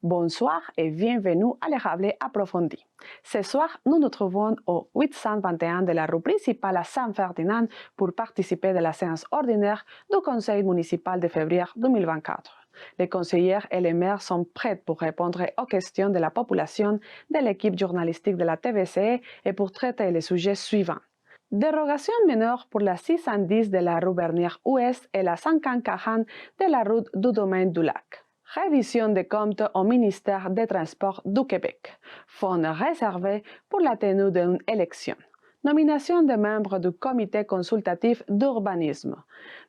Bonsoir et bienvenue à l'Érable approfondi. Ce soir, nous nous trouvons au 821 de la rue principale à Saint-Ferdinand pour participer de la séance ordinaire du Conseil municipal de février 2024. Les conseillers et les maires sont prêts pour répondre aux questions de la population, de l'équipe journalistique de la TVC et pour traiter les sujets suivants. Dérogation mineure pour la 610 de la rue Bernier-Ouest et la 540 de la route du Domaine du Lac. Révision des comptes au ministère des Transports du Québec. Fonds réservés pour la tenue d'une élection. Nomination des membres du comité consultatif d'urbanisme.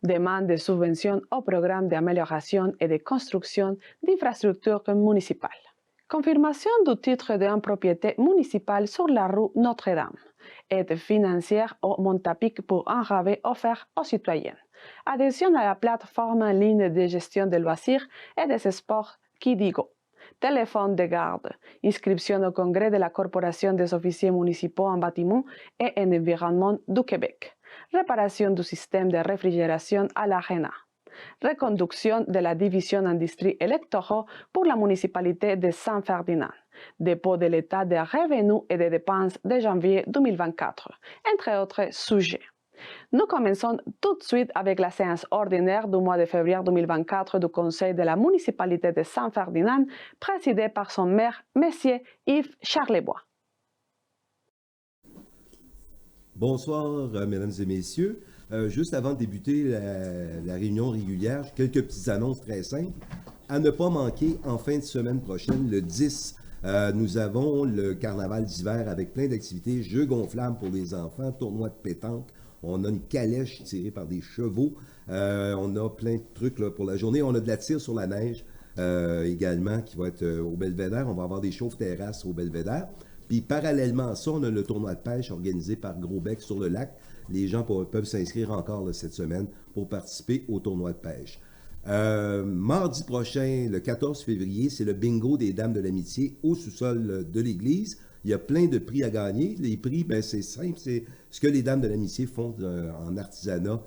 Demande de subventions au programme d'amélioration et de construction d'infrastructures municipales. Confirmation du titre d'une propriété municipale sur la rue Notre-Dame. Aide financière au Montapic pour un rabais offert aux citoyens. Adhésion à la plateforme en ligne de gestion des loisirs et des sports Kidigo. Téléphone de garde. Inscription au congrès de la Corporation des officiers municipaux en bâtiment et en environnement du Québec. Réparation du système de réfrigération à l'Arena. Reconduction de la division industrie électoraux pour la municipalité de Saint-Ferdinand. Dépôt de l'état des revenus et des dépenses de janvier 2024, entre autres sujets. Nous commençons tout de suite avec la séance ordinaire du mois de février 2024 du Conseil de la municipalité de Saint-Ferdinand, présidé par son maire, M. Yves Charlebois. Bonsoir, mesdames et messieurs. Juste avant de débuter la réunion régulière, quelques petites annonces très simples. À ne pas manquer, en fin de semaine prochaine, le 10, nous avons le carnaval d'hiver avec plein d'activités, jeux gonflables pour les enfants, tournois de pétanque. On a une calèche tirée par des chevaux. On a plein de trucs là, pour la journée. On a de la tire sur la neige également qui va être au Belvédère. On va avoir des chauffe-terrasses au Belvédère. Puis parallèlement à ça, on a le tournoi de pêche organisé par Gros-Bec sur le lac. Les gens peuvent s'inscrire encore là, cette semaine pour participer au tournoi de pêche. Mardi prochain, le 14 février, c'est le bingo des Dames de l'Amitié au sous-sol de l'église. Il y a plein de prix à gagner. Les prix, ben, c'est simple, c'est ce que les Dames de l'Amitié font en artisanat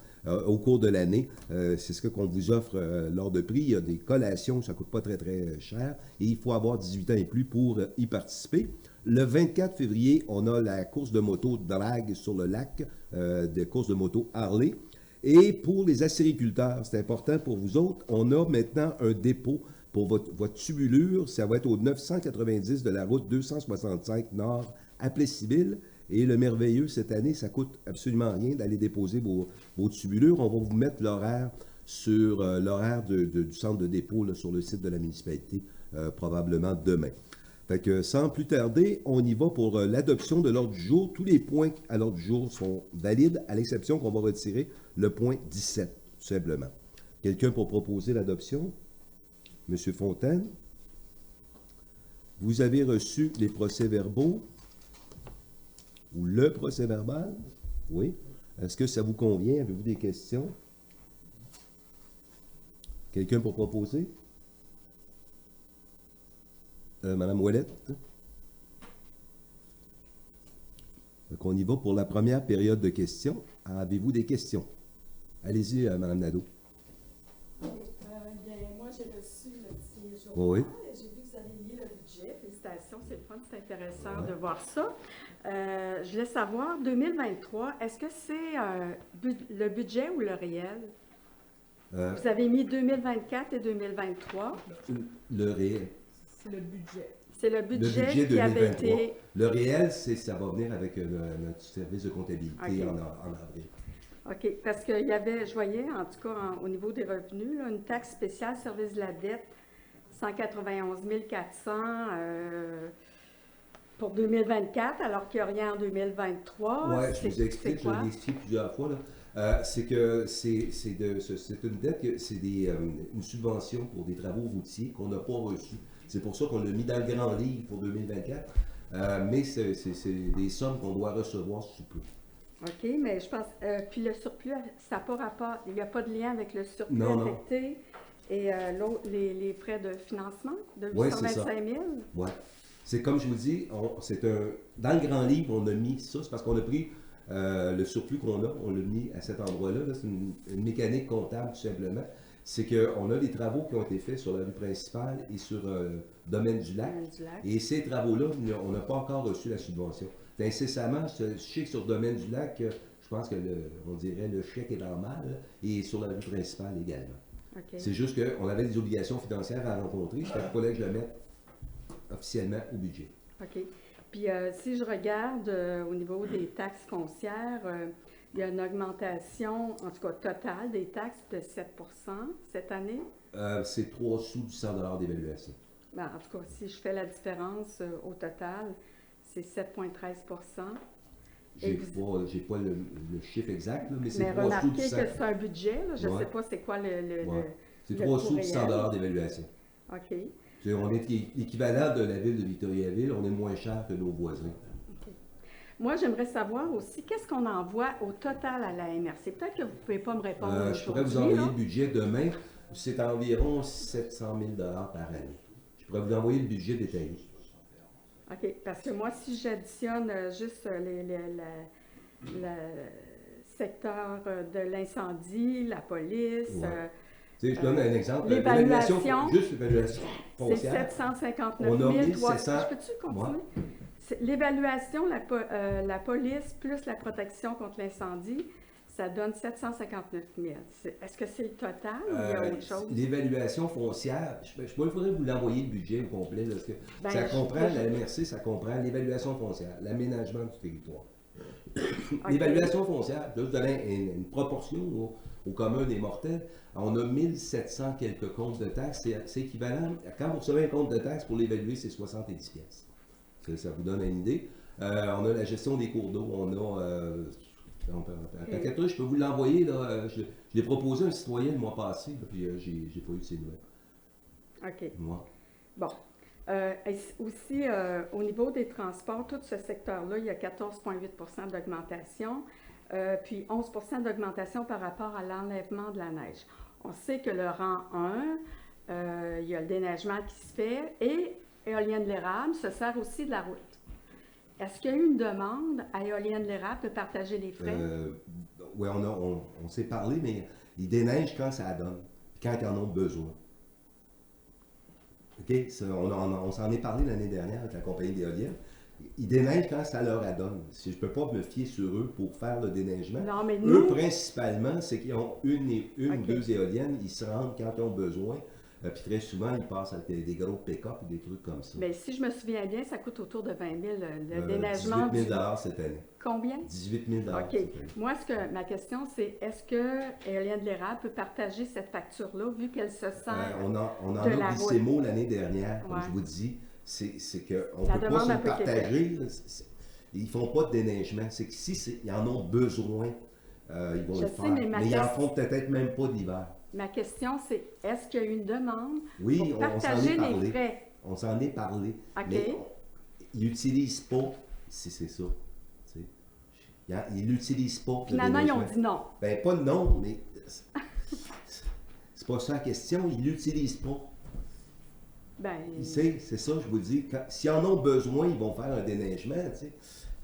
au cours de l'année. C'est ce qu'on vous offre lors de prix. Il y a des collations, ça ne coûte pas très, très cher. Et il faut avoir 18 ans et plus pour y participer. Le 24 février, on a la course de moto drague sur le lac, des courses de moto Harley. Et pour les acériculteurs, c'est important pour vous autres, on a maintenant un dépôt pour votre tubulure. Ça va être au 990 de la route 265 nord à Plessisville. Et le merveilleux, cette année, ça coûte absolument rien d'aller déposer vos tubulures. On va vous mettre l'horaire sur l'horaire du centre de dépôt là, sur le site de la municipalité, probablement demain. Fait que sans plus tarder, on y va pour l'adoption de l'ordre du jour. Tous les points à l'ordre du jour sont valides, à l'exception qu'on va retirer le point 17, tout simplement. Quelqu'un pour proposer l'adoption? Monsieur Fontaine? Vous avez reçu les procès-verbaux? Ou le procès-verbal? Oui. Est-ce que ça vous convient? Avez-vous des questions? Quelqu'un pour proposer? Madame Ouellette. Donc, on y va pour la première période de questions. Avez-vous des questions? Allez-y, Madame Nadeau. Bien, moi, j'ai reçu le petit journal. Oui. J'ai vu que vous avez mis le budget. Félicitations, c'est le fun, c'est intéressant de voir ça. Je voulais savoir, 2023, est-ce que c'est le budget ou le réel? Vous avez mis 2024 et 2023. Le réel. C'est le budget. C'est le budget, budget qui avait 2023. été... Le réel, ça va venir avec notre service de comptabilité Okay. en avril. OK, parce qu'il y avait, je voyais, en tout cas, au niveau des revenus, là, une taxe spéciale service de la dette, 191 400 pour 2024, alors qu'il n'y a rien en 2023. Oui, je vous explique, je l'ai expliqué plusieurs fois. C'est que c'est une dette, c'est une subvention pour des travaux routiers qu'on n'a pas reçus. C'est pour ça qu'on l'a mis dans le grand livre pour 2024. Mais c'est des sommes qu'on doit recevoir sous peu. OK, mais je pense. Puis le surplus, ça n'a pas rapport. Il n'y a pas de lien avec le surplus Non, affecté et les frais de financement de 825 000. Oui. C'est comme je vous dis, dans le grand livre, on a mis ça. C'est parce qu'on a pris le surplus qu'on a, on l'a mis à cet endroit-là. Là, c'est une mécanique comptable, tout simplement. c'est qu'on a des travaux qui ont été faits sur la rue principale et sur Domaine du Lac. Domaine du Lac. Et ces travaux-là, on n'a pas encore reçu la subvention. Incessamment, je sais que sur Domaine du Lac, je pense que on dirait le chèque est en mal, et sur la rue principale également. OK. C'est juste qu'on avait des obligations financières à rencontrer, ça fallait que je le mette officiellement au budget. OK. Puis si je regarde au niveau des taxes foncières, il y a une augmentation, en tout cas totale, des taxes de 7 cette année. C'est 3 sous du 100 d'évaluation. Ben, en tout cas, si je fais la différence au total, c'est 7,13 J'ai pas le chiffre exact, là, mais c'est Mais 3 sous remarquez du 100. que c'est un budget, là, je ne Ouais. sais pas c'est quoi Ouais. C'est le 3 coût sous du 100 réel. d'évaluation. OK. On est l'équivalent de la ville de Victoriaville, on est moins cher que nos voisins. Moi, j'aimerais savoir aussi, qu'est-ce qu'on envoie au total à la MRC? Peut-être que vous ne pouvez pas me répondre Je pourrais vous aujourd'hui, envoyer là. le budget demain, c'est environ 700 000 par année. Je pourrais vous envoyer le budget détaillé. OK, parce que moi, si j'additionne juste le secteur de l'incendie, la police, Ouais. Tu sais, je donne un exemple. l'évaluation, Juste l'évaluation c'est foncière. 759 On a 000. 1700. Je peux-tu continuer? L'évaluation, la police plus la protection contre l'incendie, ça donne 759 000. Est-ce que c'est le total ou il y a autre chose? L'évaluation foncière, il faudrait vous l'envoyer le budget au complet, parce que Ben, ça comprend, la MRC, ça comprend l'évaluation foncière, l'aménagement du territoire. L'évaluation foncière, je vais vous donner une proportion au commun des mortels. On a 1700 quelques comptes de taxes, c'est équivalent, quand vous recevez un compte de taxes, pour l'évaluer, c'est 70 pièces. Ça vous donne une idée. On a la gestion des cours d'eau, on a un paquet de trucs. Je peux vous l'envoyer, là. Je l'ai proposé à un citoyen le mois passé, là, puis j'ai pas eu de ses nouvelles. OK. Moi. Bon. Et aussi, au niveau des transports, tout ce secteur-là, il y a 14,8 d'augmentation, puis 11 d'augmentation par rapport à l'enlèvement de la neige. On sait que le rang 1, il y a le déneigement qui se fait et Éolienne l'érable se sert aussi de la route. Est-ce qu'il y a eu une demande à Éolienne l'érable de partager les frais? Oui, on s'est parlé, mais ils déneigent quand ça donne, puis quand ils en ont besoin. OK? On s'en est parlé l'année dernière avec la compagnie d'éoliennes. Ils déneigent quand ça leur adonne. Je ne peux pas me fier sur eux pour faire le déneigement. Non, mais Eux, nous, principalement, c'est qu'ils ont une ou OK. deux éoliennes. Ils se rendent quand ils ont besoin. Puis très souvent, ils passent avec des gros pick-up ou des trucs comme ça. mais si je me souviens bien, ça coûte autour de 20 000 le déneigement. 18 000 cette année. Combien? 18 000 OK. cette année. Moi, ma question, c'est est-ce que Éolienne de l'érable peut partager cette facture-là, vu qu'elle se sert On en de la a glissé route? mot l'année dernière, comme Ouais. je vous dis. C'est qu'on ne La peut pas demande se a le pas été partager. Ils ne font pas de déneigement. C'est que si ils en ont besoin, ils vont Je le sais, faire. mais Mais ils en font peut-être même pas d'hiver. Ma question, c'est est-ce qu'il y a eu une demande Oui, pour on s'en partager est les parlé. frais? On s'en est parlé. OK. Mais ils n'utilisent pas, si c'est ça. Tu sais. Ils n'utilisent pas. le Finalement, ils ont déneigement. dit non. Ben, pas non, mais c'est pas ça la question. Ils l'utilisent pas. Ben, C'est ça, je vous dis. S'ils en ont besoin, ils vont faire un déneigement. Tu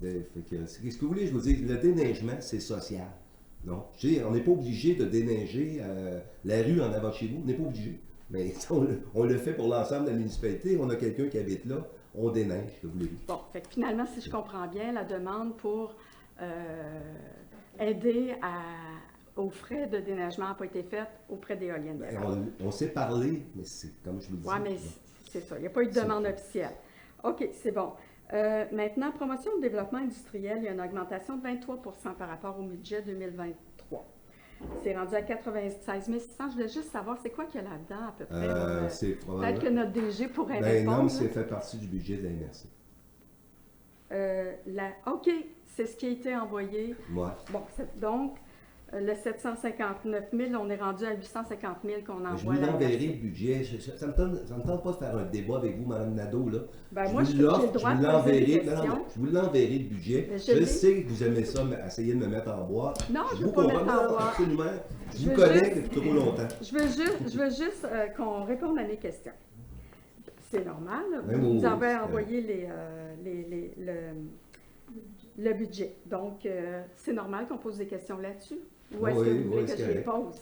sais. Qu'est-ce que vous voulez, je vous dis? Le déneigement, c'est social. Non. Je sais, on n'est pas obligé de déneiger la rue en avant de chez vous. On n'est pas obligé. Mais on le fait pour l'ensemble de la municipalité. On a quelqu'un qui habite là. On déneige, que voulez-vous. bon, fait que finalement, si je comprends bien, la demande pour aider aux frais de déneigement n'a pas été faite auprès d'Éolienne. Ben, on s'est parlé, mais c'est comme je vous le dis. Oui, mais c'est ça. Il n'y a pas eu de demande officielle. OK, c'est bon. Maintenant, promotion de développement industriel, il y a une augmentation de 23 par rapport au budget 2023. C'est rendu à 96 600. Je voulais juste savoir, c'est quoi qu'il y a là-dedans à peu près? là? C'est Peut-être probablement. que notre DG pourrait Ben répondre. non, là. c'est fait partie du budget de la MRC. OK, c'est ce qui a été envoyé. Moi. Bon, donc, le 759 000, on est rendu à 850 000 qu'on Je envoie vous à la l'enverrai MRC. le budget. Ça me tente pas de faire un débat avec vous, Mme Nadeau. Là. Ben, moi, vous j'ai le l'offre, droit je de vous poser des l'enverrai. Non, questions. non, je vous l'enverrai le budget. Mais Je l'ai. sais que vous aimez ça, essayer de me mettre en boîte. Non, je vous veux pas mettre comprends, en boîte. absolument. Je Je vous veux connais juste- depuis trop longtemps. Je veux juste qu'on réponde à mes questions. C'est normal. Oui, Vous oui, nous avez oui, envoyé le budget. Donc, c'est normal qu'on pose des questions là-dessus. Ou est-ce Oui, que oui, vous voulez oui, que c'est je les correct. pose?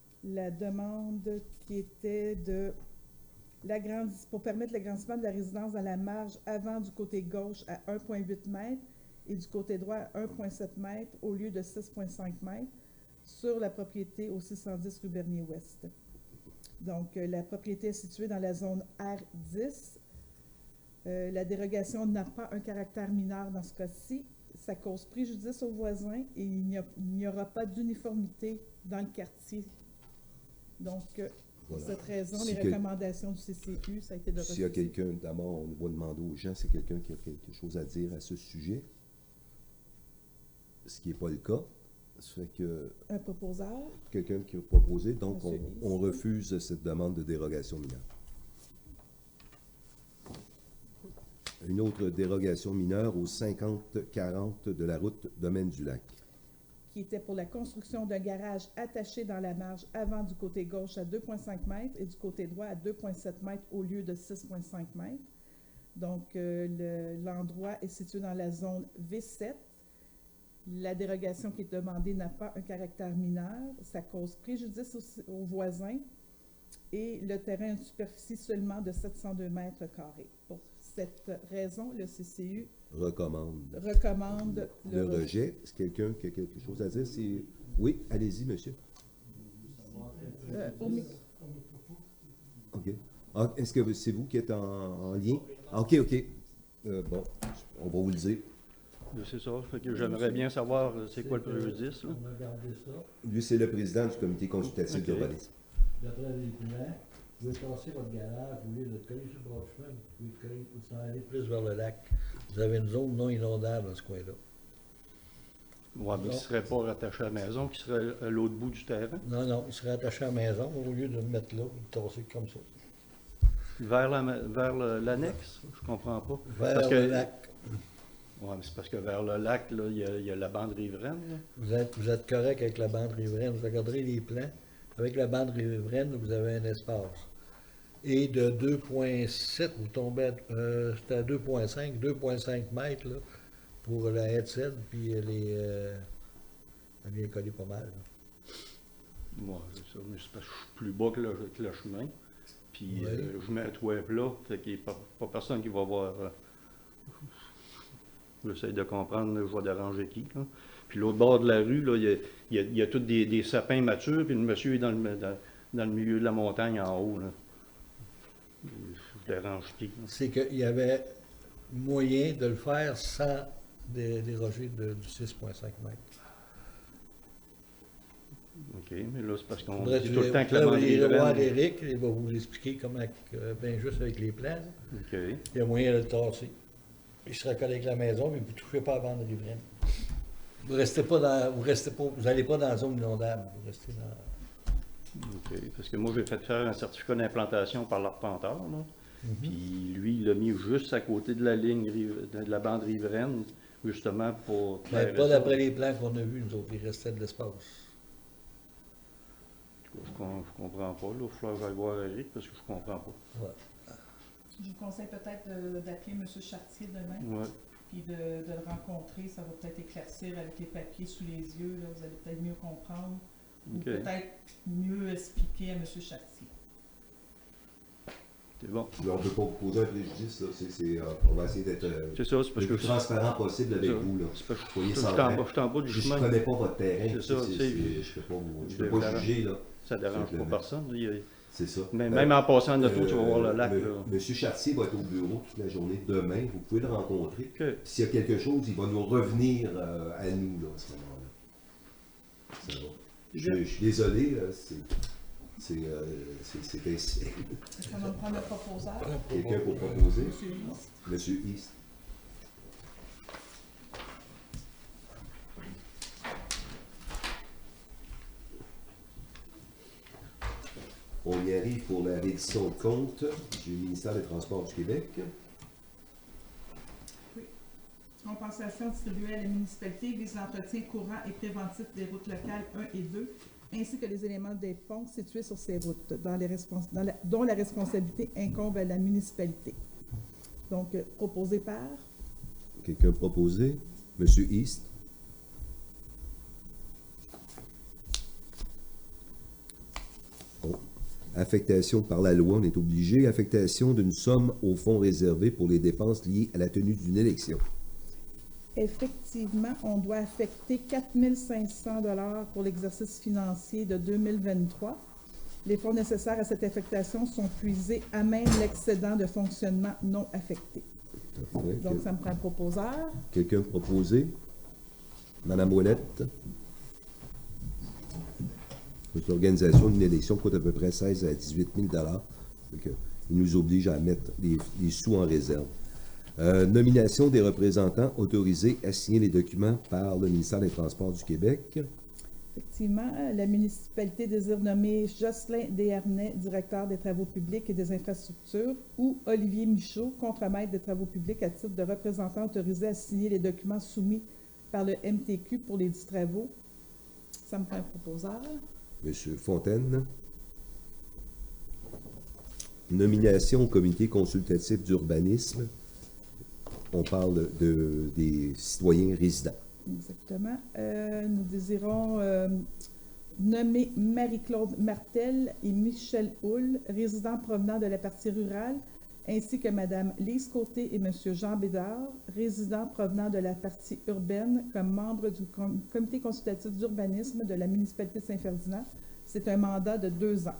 la demande qui était pour permettre l'agrandissement de la résidence dans la marge avant du côté gauche à 1,8 m et du côté droit à 1,7 m au lieu de 6,5 m sur la propriété au 610 rue Bernier-Ouest. Donc, la propriété est située dans la zone R10. La dérogation n'a pas un caractère mineur dans ce cas-ci. Ça cause préjudice aux voisins et il n'y aura pas d'uniformité dans le quartier. Donc, pour Voilà. cette raison, Si les recommandations du CCU, ça a été de S'il y a refuser. quelqu'un, d'abord, on va demander aux gens, c'est quelqu'un qui a quelque chose à dire à ce sujet, ce qui n'est pas le cas. Ça fait que Un proposeur, quelqu'un qui a proposé, donc Monsieur on refuse cette demande de dérogation mineure. Une autre dérogation mineure au 50-40 de la route Domaine du Lac. qui était pour la construction d'un garage attaché dans la marge avant du côté gauche à 2,5 m et du côté droit à 2,7 m au lieu de 6,5 m. Donc, l'endroit est situé dans la zone V7. La dérogation qui est demandée n'a pas un caractère mineur. Ça cause préjudice aux voisins et le terrain a une superficie seulement de 702 mètres carrés. Pour cette raison, le CCU Recommande recommande le rejet. Est-ce quelqu'un qui a quelque chose à dire? Oui, allez-y, monsieur. au micro. OK. Ah, est-ce que c'est vous qui êtes en lien? Ah, OK, OK. Bon, on va vous le dire. C'est ça. Fait que j'aimerais bien savoir c'est quoi le préjudice. Là. On a gardé ça. Lui, c'est le président du comité consultatif OK. d'urbanisme. D'après les plans, vous pouvez passer votre garage, vous voulez le coller sur le bord du chemin, vous pouvez le coller, vous s'en aller plus vers le lac. Vous avez une zone non inondable dans ce coin-là. Ouais, mais il ne serait pas rattaché à la maison, qui serait à l'autre bout du terrain. Non, non, il serait attaché à la maison, au lieu de le mettre là, vous le tasser comme ça. Vers l'annexe, je comprends pas. Vers Parce que, le lac. Ouais, mais c'est parce que vers le lac, là, il y a la bande riveraine. Là. Vous êtes correct avec la bande riveraine. Vous regarderez les plans. Avec la bande riveraine, vous avez un espace. Et de 2,7, vous tombez à, c'était à 2,5 mètres là, pour la haie de cèdre, puis elle vient coller pas mal. Là. Ouais, c'est ça. Mais c'est parce que je suis plus bas que le chemin. Puis Oui. je mets un toit plat, fait qu'il n'y a pas personne qui va voir. J'essaie de comprendre, là, je vais déranger qui. Là. Puis l'autre bord de la rue, là, il y a tous des sapins matures, puis le monsieur est dans le milieu de la montagne en haut. Là. Je dérange qui. Là. C'est qu'il y avait moyen de le faire sans déroger du 6,5 mètres. OK, mais là, c'est parce qu'on Faudrait dit tout le temps que la bande aller voir riveraine... Eric, il va vous expliquer comment, bien juste avec les plans, là, OK. il y a moyen de le tasser. Il sera collé avec la maison, mais vous ne touchez pas à la bande riveraine. Vous n'allez pas dans la zone inondable, vous restez dans... OK. Parce que moi, j'ai fait faire un certificat d'implantation par l'arpenteur, là. Mhm. Puis lui, il l'a mis juste à côté de la ligne de la bande riveraine, justement pour... Mais clairer pas ça. d'après les plans qu'on a vus, nous autres, il restait de l'espace. Je comprends pas, là. Il va falloir que j'aille voir Eric parce que je comprends pas. Ouais. Je vous conseille peut-être d'appeler M. Chartier demain, Ouais. puis de le rencontrer. Ça va peut-être éclaircir avec les papiers sous les yeux. Là, vous allez peut-être mieux comprendre. Ou OK. peut-être mieux expliquer à M. Chartier. C'est bon. Là, on ne peut pas vous poser un préjudice. Là. On va essayer d'être C'est ça, c'est parce le que... plus transparent possible avec ça. vous. Là. C'est parce que Soyez je sans suis crainte. en bas du Je ne chemin. connais pas votre terrain. C'est ça, tu sais, je ne peux pas juger. Là. Ça dérange pas Simplement. personne. C'est ça. Même en passant en auto, tu vas voir le lac. Là. Monsieur Chartier va être au bureau toute la journée demain. Vous pouvez le rencontrer. OK. S'il y a quelque chose, il va nous revenir à nous là, à ce moment-là. Ça va. Je suis désolé, c'est ainsi. On va prendre le proposeur. Quelqu'un pour proposer? M. East. Monsieur East. On y arrive pour la reddition de compte du ministère des Transports du Québec. Compensation distribuée à la municipalité vise l'entretien courant et préventif des routes locales 1 et 2, ainsi que les éléments des ponts situés sur ces routes, dont la responsabilité incombe à la municipalité. Donc, proposé par Quelqu'un proposé? Monsieur East. Affectation par la loi, on est obligé. Affectation d'une somme au fonds réservé pour les dépenses liées à la tenue d'une élection. Effectivement, on doit affecter 4 500 $ pour l'exercice financier de 2023. Les fonds nécessaires à cette affectation sont puisés à même l'excédent de fonctionnement non affecté. Parfait. Donc, ça me prend un proposeur. Quelqu'un proposé? Madame Ouellette? L'organisation d'une élection coûte à peu près 16 à 18 000 $. Donc, il nous oblige à mettre les sous en réserve. Nomination des représentants autorisés à signer les documents par le ministère des Transports du Québec. Effectivement, la municipalité désire nommer Jocelyn Desharnais, directeur des travaux publics et des infrastructures, ou Olivier Michaud, contremaître des travaux publics à titre de représentant autorisé à signer les documents soumis par le MTQ pour les 10 travaux. Ça me fait un proposeur. Monsieur Fontaine. Nomination au comité consultatif d'urbanisme. On parle des citoyens résidents. Exactement. Nous désirons nommer Marie-Claude Martel et Michel Houle, résidents provenant de la partie rurale, ainsi que Mme Lise Côté et M. Jean Bédard, résidents provenant de la partie urbaine, comme membres du comité consultatif d'urbanisme de la municipalité de Saint-Ferdinand. C'est un mandat de 2 ans.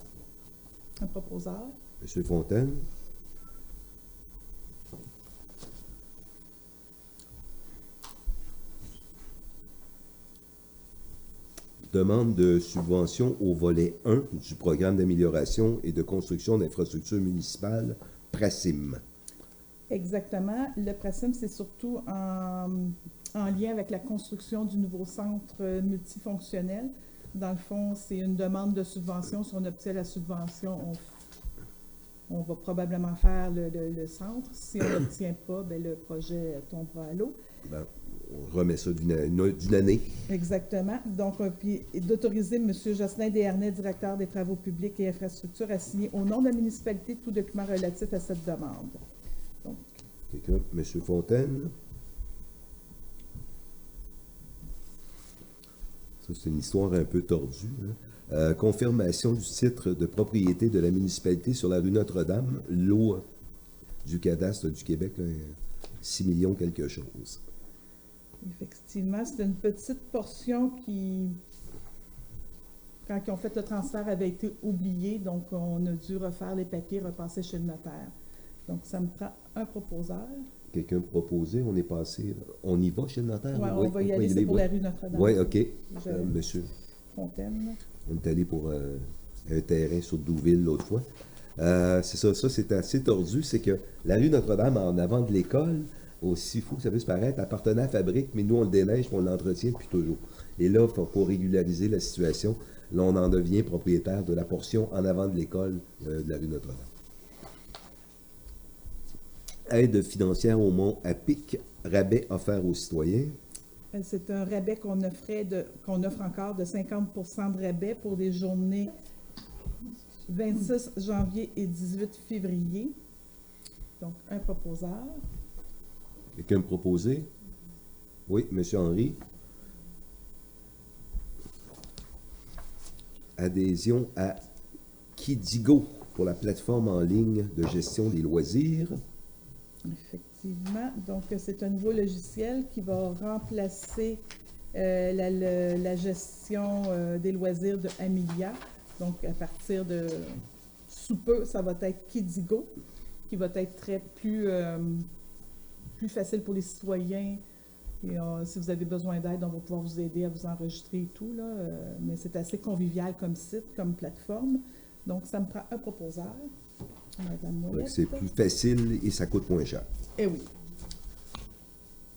Un proposeur. Monsieur Fontaine. Demande de subvention au volet 1 du programme d'amélioration et de construction d'infrastructures municipales, PRACIM. Exactement. Le PRACIM, c'est surtout en lien avec la construction du nouveau centre multifonctionnel. Dans le fond, c'est une demande de subvention. Si on obtient la subvention, on va probablement faire le centre. Si on n'obtient pas, bien, le projet tombera à l'eau. Ben, on remet ça d'une année. Exactement. Donc, puis d'autoriser M. Jocelyn Desharnais, directeur des travaux publics et infrastructures, à signer au nom de la municipalité tout document relatif à cette demande. Donc, Quelqu'un? M. Fontaine. Ça, c'est une histoire un peu tordue. Hein? Confirmation du titre de propriété de la municipalité sur la rue Notre-Dame, lot du cadastre du Québec, là, 6 millions quelque chose. effectivement, c'est une petite portion qui, quand ils ont fait le transfert, avait été oubliée. Donc, on a dû refaire les papiers, repasser chez le notaire. Donc, ça me prend un proposeur. Quelqu'un proposé, on est passé. On y va chez le notaire? Ouais, on va y aller, c'est pour la rue Notre-Dame. Oui, OK. Je- Monsieur, Fontaine. on est allé pour un terrain sur Douville l'autre fois. C'est ça, c'est assez tordu. C'est que la rue Notre-Dame, en avant de l'école, aussi fou que ça peut se paraître, appartenait à la fabrique, mais nous, on le déneige et on l'entretient depuis toujours. Et là, pour régulariser la situation, là, on en devient propriétaire de la portion en avant de l'école de la rue Notre-Dame. Aide financière au Mont à pic, rabais offert aux citoyens. C'est un rabais qu'on offre encore de 50 de rabais pour les journées 26 janvier et 18 février. Donc, un proposeur. Quelqu'un me proposé? Oui, M. Henry. Adhésion à Kidigo pour la plateforme en ligne de gestion des loisirs. Effectivement. Donc, c'est un nouveau logiciel qui va remplacer la gestion des loisirs de Amelia. Donc, à partir de sous peu, ça va être Kidigo, qui va être plus facile pour les citoyens. Et si vous avez besoin d'aide, on va pouvoir vous aider à vous enregistrer et tout, là. Mais c'est assez convivial comme site, comme plateforme. Donc, ça me prend un proposeur. Madame Donc, Ouellette. c'est plus facile et ça coûte moins cher. Eh oui.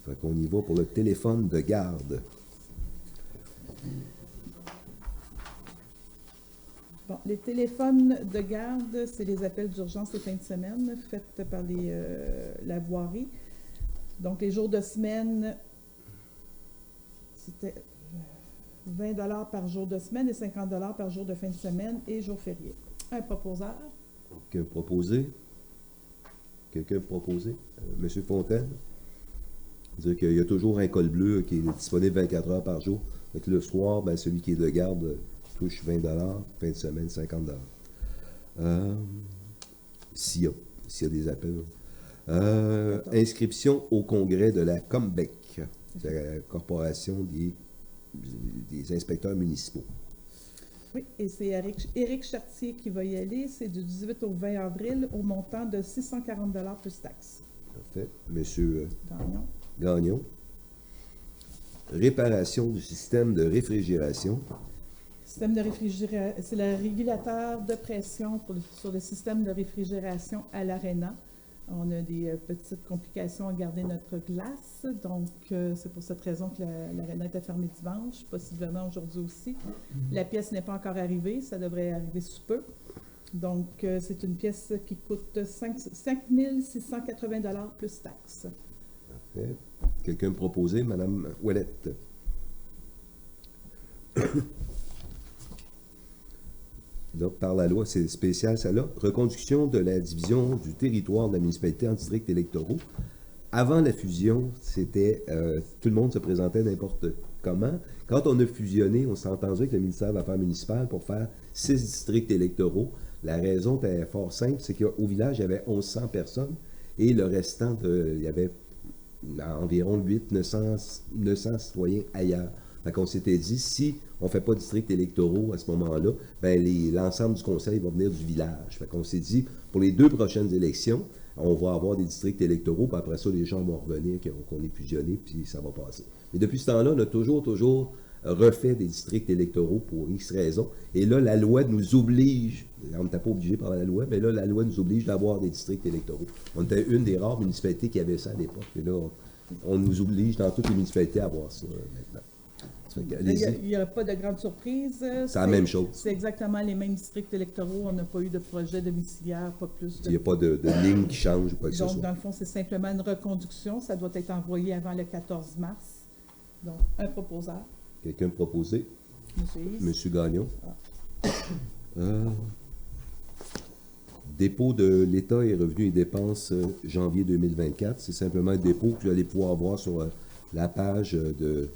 Fait qu'on y va pour le téléphone de garde. Bon, les téléphones de garde, c'est les appels d'urgence les fins de semaine faits par la voirie. Donc, les jours de semaine, c'était 20 $ par jour de semaine et 50 $ par jour de fin de semaine et jour férié. Un proposeur. Quelqu'un proposé? Quelqu'un proposé? Monsieur Fontaine? C'est-à-dire qu'il y a toujours un col bleu qui est disponible 24 heures par jour. Donc, le soir, ben, celui qui est de garde touche 20 $, fin de semaine 50 $. S'il y a des appels. Inscription au congrès de la COMBEC, c'est la Corporation des inspecteurs municipaux. Oui, et c'est Éric Chartier qui va y aller. C'est du 18 au 20 avril au montant de 640 $ plus taxes. Parfait. Monsieur Gagnon. Gagnon. Réparation du système de réfrigération. Système de réfrigération, c'est le régulateur de pression sur le système de réfrigération à l'Arena. On a des petites complications à garder notre glace, donc c'est pour cette raison que l'Arena était fermée dimanche, possiblement aujourd'hui aussi. La pièce n'est pas encore arrivée, ça devrait arriver sous peu. Donc c'est une pièce qui coûte 5 680 $ plus taxes. Parfait. Quelqu'un proposé, Madame Ouellette. Là, par la loi, c'est spécial, ça là. Reconduction de la division du territoire de la municipalité en districts électoraux. Avant la fusion, c'était tout le monde se présentait n'importe comment. Quand on a fusionné, on s'est entendu avec le ministère de l'Affaires municipales pour faire 6 districts électoraux. La raison était fort simple, c'est qu'au village, il y avait 1100 personnes et le restant, il y avait environ 900 citoyens ailleurs. Fait qu'on s'était dit, si on ne fait pas de districts électoraux à ce moment-là, ben l'ensemble du conseil va venir du village. Fait qu'on s'est dit, pour les 2 prochaines élections, on va avoir des districts électoraux, puis après ça, les gens vont revenir, qu'on est fusionné, puis ça va passer. Mais depuis ce temps-là, on a toujours refait des districts électoraux pour X raisons. Et là, la loi nous oblige, on n'était pas obligé par la loi, mais là, la loi nous oblige d'avoir des districts électoraux. On était une des rares municipalités qui avait ça à l'époque. Et là, on nous oblige dans toutes les municipalités à avoir ça maintenant. Il n'y a pas de grande surprise. C'est la même chose. C'est exactement les mêmes districts électoraux. On n'a pas eu de projet domiciliaire, pas plus. Il n'y a pas de ligne qui change ou quoi que ce soit. Donc, dans le fond, c'est simplement une reconduction. Ça doit être envoyé avant le 14 mars. Donc, un proposeur. Quelqu'un proposé? Monsieur Yves. Monsieur Gagnon. Dépôt de l'État et revenus et dépenses janvier 2024. C'est simplement un dépôt que vous allez pouvoir voir sur la page de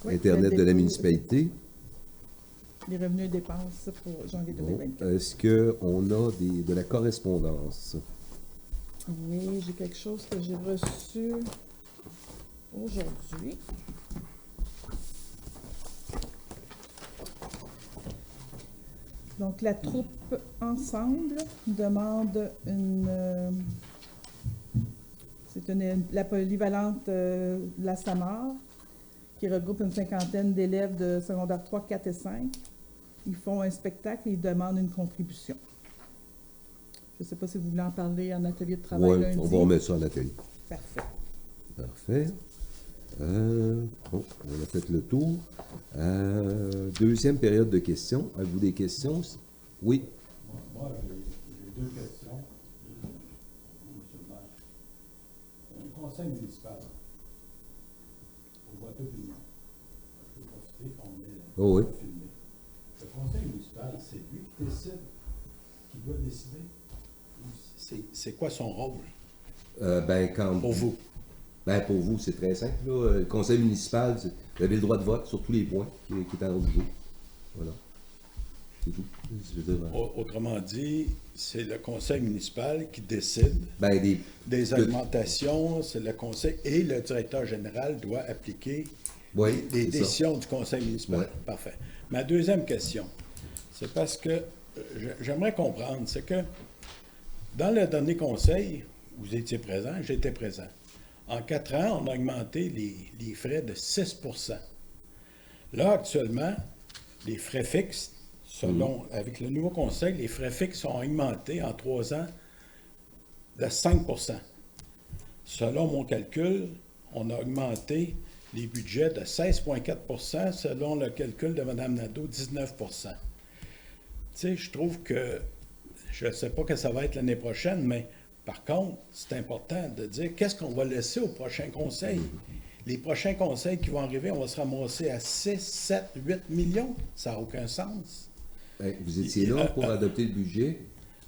Internet de la municipalité. Les revenus et dépenses pour janvier 2024. Bon. Est-ce qu'on a de la correspondance? Oui, j'ai quelque chose que j'ai reçu aujourd'hui. Donc, la troupe Ensemble demande la polyvalente La Samar, qui regroupe une 50aine d'élèves de secondaire 3, 4 et 5. Ils font un spectacle et ils demandent une contribution. Je ne sais pas si vous voulez en parler en atelier de travail lundi. On va remettre ça en atelier. Parfait. Parfait. Bon, on a fait le tour. Deuxième période de questions. Avez-vous des questions? Oui. Moi, j'ai 2 questions. Monsieur le maire. Le conseil municipal, on voit tout le monde. Je peux profiter qu'on est filmé. Le conseil municipal, c'est lui qui décide, qui doit décider. C'est quoi son rôle? Pour vous? Pour vous, c'est très simple. Là. Le conseil municipal, vous avez le droit de vote sur tous les points qui est en ordre du jour. Voilà. C'est tout. Je veux dire, Autrement dit, c'est le conseil municipal qui décide des augmentations. C'est le conseil et le directeur général doit appliquer les décisions du conseil municipal. Ouais. Parfait. Ma deuxième question, c'est parce que j'aimerais comprendre, c'est que dans le dernier conseil, vous étiez présent, j'étais présent. En 4 ans, on a augmenté les frais de 6 %. Là, actuellement, les frais fixes, avec le nouveau conseil, les frais fixes ont augmenté en 3 ans de 5 %. Selon mon calcul, on a augmenté les budgets de 16,4 %, selon le calcul de Mme Nadeau, 19 %. Tu sais, je trouve que, je ne sais pas que ça va être l'année prochaine, mais par contre, c'est important de dire qu'est-ce qu'on va laisser au prochain conseil. Les prochains conseils qui vont arriver, on va se ramasser à 6, 7, 8 millions. Ça n'a aucun sens. Vous étiez là pour adopter le budget.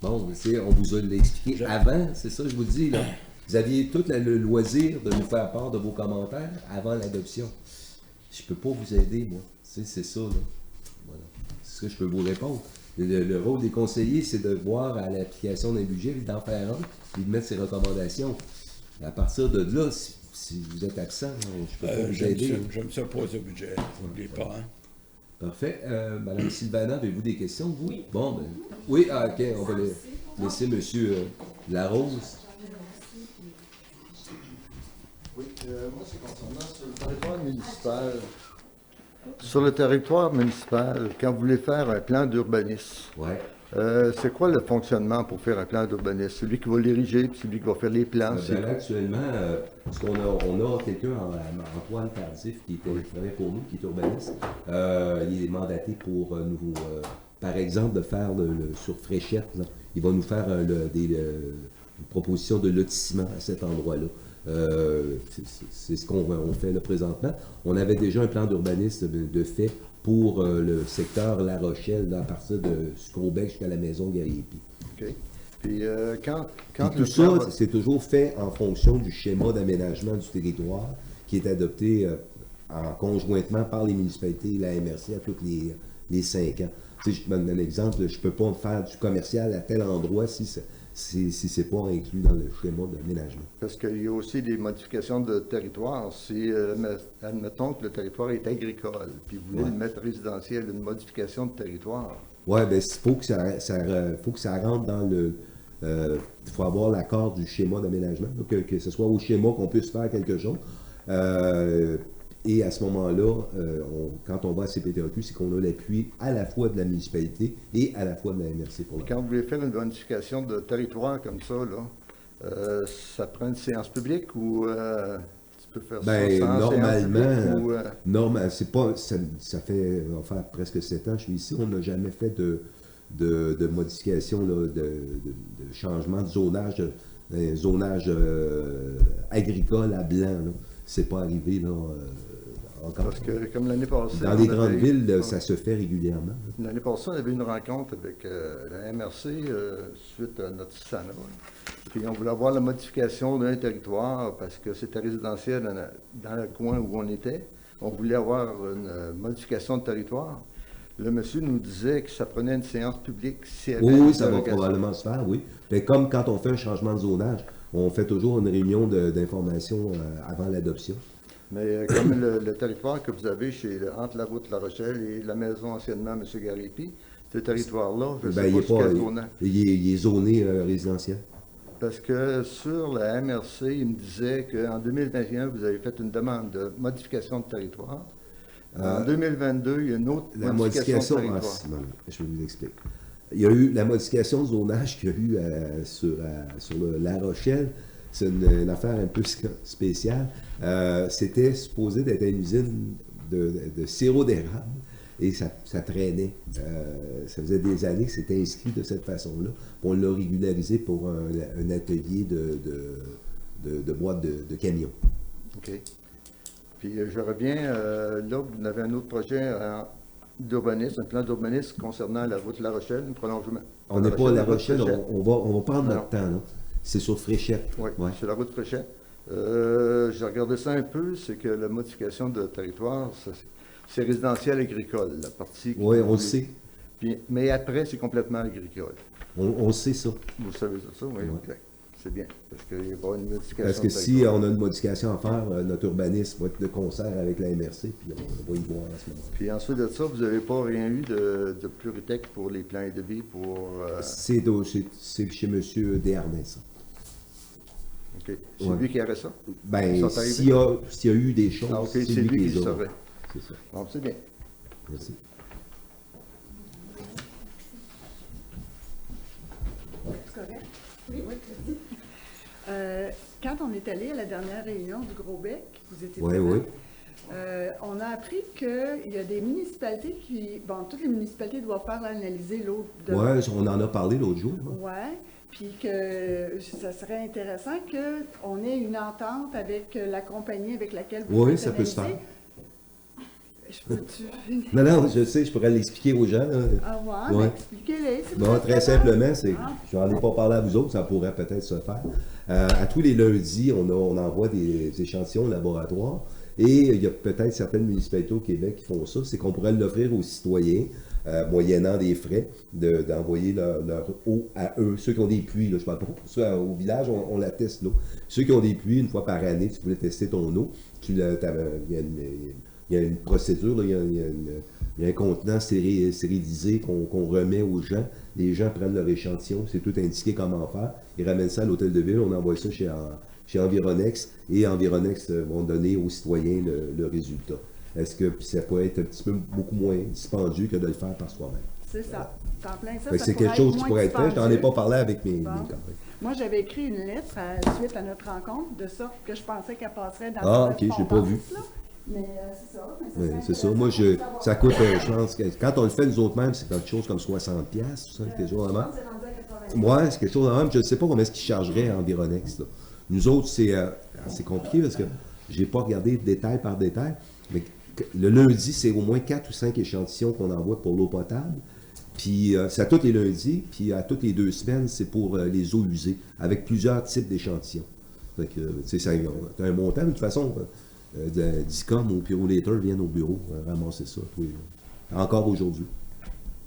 Bon, on vous a expliqué avant, c'est ça que je vous dis. Là. Vous aviez tout le loisir de nous faire part de vos commentaires avant l'adoption. Je ne peux pas vous aider, moi. C'est ça, là. Voilà. C'est ce que je peux vous répondre. Le rôle des conseillers, c'est de voir à l'application d'un budget, d'en faire un, puis de mettre ses recommandations. À partir de là, si vous êtes absent, je peux pas vous aider. J'aime ça poser au budget, n'oubliez pas. Hein? Parfait. Madame Sylvana, avez-vous des questions, vous? Oui. Bon, ben, oui, OK, on va laisser Monsieur Larose. Oui, moi, c'est concernant sur le territoire municipal. Sur le territoire municipal, quand vous voulez faire un plan d'urbanisme, Ouais. c'est quoi le fonctionnement pour faire un plan d'urbanisme? Celui qui va l'ériger, puis celui qui va faire les plans. Ben là, actuellement, parce qu'on on a quelqu'un, Antoine Tardif, qui travaille pour nous, qui est urbaniste. Il est mandaté pour nous, par exemple, de faire sur Fréchette, là, il va nous faire une proposition de lotissement à cet endroit-là. C'est ce qu'on fait là présentement. On avait déjà un plan d'urbanisme de fait pour le secteur La Rochelle, là, à partir de Scrobec jusqu'à la maison Gariepi. OK. Puis quand tout ça, c'est toujours fait en fonction du schéma d'aménagement du territoire qui est adopté en conjointement par les municipalités et la MRC à tous les 5 ans. Tu sais, je te donne un exemple, je ne peux pas faire du commercial à tel endroit si ce n'est pas inclus dans le schéma d'aménagement. Parce qu'il y a aussi des modifications de territoire. Si, admettons que le territoire est agricole, puis vous voulez le mettre résidentiel, une modification de territoire. Oui, bien, il faut que ça rentre dans le... Il faut avoir l'accord du schéma d'aménagement, que ce soit au schéma qu'on puisse faire quelque chose. Et à ce moment-là, quand on va à CPTAQ, c'est qu'on a l'appui à la fois de la municipalité et à la fois de la MRC pour Quand vous voulez faire une modification de territoire comme ça, là, ça prend une séance publique ou tu peux faire ça sans normalement, c'est pas, ça fait, on va faire presque 7 ans que je suis ici, on n'a jamais fait de modification, là, de changement de zonage agricole à blanc. Là. C'est pas arrivé là, encore. Parce que comme l'année passée... Dans les grandes villes, ça se fait régulièrement. L'année passée, on avait une rencontre avec la MRC suite à notre SANA. Puis on voulait avoir la modification d'un territoire parce que c'était résidentiel dans le coin où on était. On voulait avoir une modification de territoire. Le monsieur nous disait que ça prenait une séance publique. Oui, ça va probablement se faire, oui. Mais comme quand on fait un changement de zonage, on fait toujours une réunion d'information avant l'adoption. Mais comme le territoire que vous avez entre la route La Rochelle et la maison anciennement M. Gariepi, ce territoire-là, je ne sais pas quel zonage. Il est zoné résidentiel. Parce que sur la MRC, il me disait qu'en 2021, vous avez fait une demande de modification de territoire. En 2022, il y a une autre modification de territoire. Je vais vous expliquer. Il y a eu la modification de zonage qu'il y a eu sur La Rochelle. C'est une affaire un peu spéciale. C'était supposé d'être une usine de sirop d'érable et ça traînait. Ça faisait des années que c'était inscrit de cette façon-là. On l'a régularisé pour un atelier de boîte de camions. OK. Puis je reviens, là, vous avez un autre projet d'urbanisme, un plan d'urbanisme concernant la route La Rochelle, un prolongement. On n'est pas à La Rochelle, on va prendre notre temps, là. C'est sur Fréchette. Oui, c'est la route Fréchette. J'ai regardé ça un peu, c'est que la modification de territoire, c'est résidentiel agricole, la partie... Oui, on le sait. Puis, mais après, c'est complètement agricole. On sait ça. Vous savez ça, oui, OK. C'est bien, parce qu'il y a pas une modification. Parce que si on a une modification à faire, notre urbanisme va être de concert avec la MRC, puis on va y voir à ce moment-là. Puis ensuite de ça, vous n'avez pas rien eu de Pluritech pour les plans de vie pour... C'est chez M. Desharnais, ça. OK. C'est lui qui aurait ça? Bien, s'il y a eu des choses, c'est lui qui le saurait. C'est ça. Bon, c'est bien. Merci. C'est correct? Oui. Quand on est allé à la dernière réunion du Gros-Bec, vous étiez présent, on a appris qu'il y a des municipalités qui... Bon, toutes les municipalités doivent faire analyser l'eau de... Oui, on en a parlé l'autre jour. Oui, puis que ça serait intéressant qu'on ait une entente avec la compagnie avec laquelle vous Oui, ça peut se faire. Je peux-tu... Non, je sais, je pourrais l'expliquer aux gens. Là. Ah ouais, expliquez-les. Bon, très simplement, je n'en ai pas parlé à vous autres, ça pourrait peut-être se faire. À tous les lundis, on envoie des échantillons au laboratoire et il y a peut-être certaines municipalités au Québec qui font ça, c'est qu'on pourrait l'offrir aux citoyens moyennant des frais, d'envoyer leur eau à eux. Ceux qui ont des puits, là, je parle pas pour ceux au village, on la teste l'eau. Ceux qui ont des puits, une fois par année, tu voulais tester ton eau, il y a une procédure, là, il y a un contenant stérilisé qu'on remet aux gens. Les gens prennent leur échantillon, c'est tout indiqué comment faire. Ils ramènent ça à l'hôtel de ville, on envoie ça chez Environex, et Environex vont donner aux citoyens le résultat. Est-ce que ça peut être un petit peu beaucoup moins dispendieux que de le faire par soi-même? C'est ça. T'en plein ça. Fait que c'est quelque pourrait chose être qui moins pourrait être fait. Je n'en ai pas parlé avec mes collègues. Moi, j'avais écrit une lettre suite à notre rencontre, de sorte que je pensais qu'elle passerait dans Ah, la ok, je l'ai pas vu. là. Mais c'est ça. Mais Oui, serait c'est ça. intéressant Moi, de savoir. ça coûte, je pense, que quand on le fait nous autres mêmes, c'est quelque chose comme 60$, tout ça, quelque chose de même. C'est rendu à 80. Ouais, c'est quelque chose de même. Je ne sais pas combien est-ce qu'ils chargeraient à Environex, là. Nous autres, c'est compliqué parce que je n'ai pas regardé détail par détail, mais le lundi, c'est au moins 4 ou 5 échantillons qu'on envoie pour l'eau potable. Puis c'est à tous les lundis, puis à toutes les 2 semaines, c'est pour les eaux usées, avec plusieurs types d'échantillons. Fait que, tu sais, t'as un montant, de toute façon, DICOM ou Pyrolator viennent au bureau ramasser ça, encore aujourd'hui.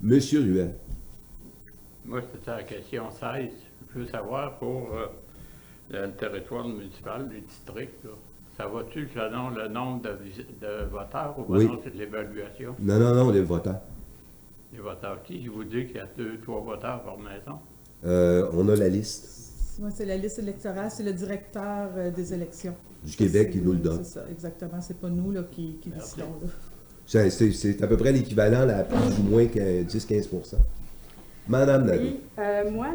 Monsieur Ruel. Moi, c'était la question 16. Je veux savoir pour le territoire municipal du district, là, ça va-tu selon le nombre de voteurs ou Oui. selon l'évaluation? Non, les votants. Les voteurs qui? Je vous dis qu'il y a 2-3 voteurs par maison. On a la liste Moi, c'est la liste électorale, c'est le directeur des élections. du Québec qui nous le donne. C'est ça, exactement. C'est pas nous là, qui décidons. Là. C'est à peu près l'équivalent à plus ou moins que 10-15%. Madame Nadeau. Oui, moi,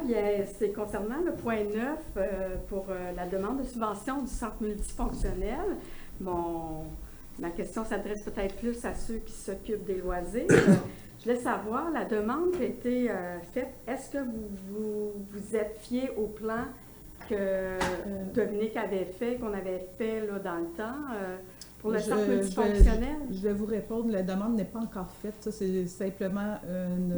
c'est concernant le point 9 pour la demande de subvention du centre multifonctionnel. Ma question s'adresse peut-être plus à ceux qui s'occupent des loisirs. Je voulais savoir, la demande qui a été faite, est-ce que vous êtes fié au plan que Dominique avait fait, qu'on avait fait là, dans le temps pour le centre multifonctionnel? Je vais vous répondre, la demande n'est pas encore faite. Ça, c'est simplement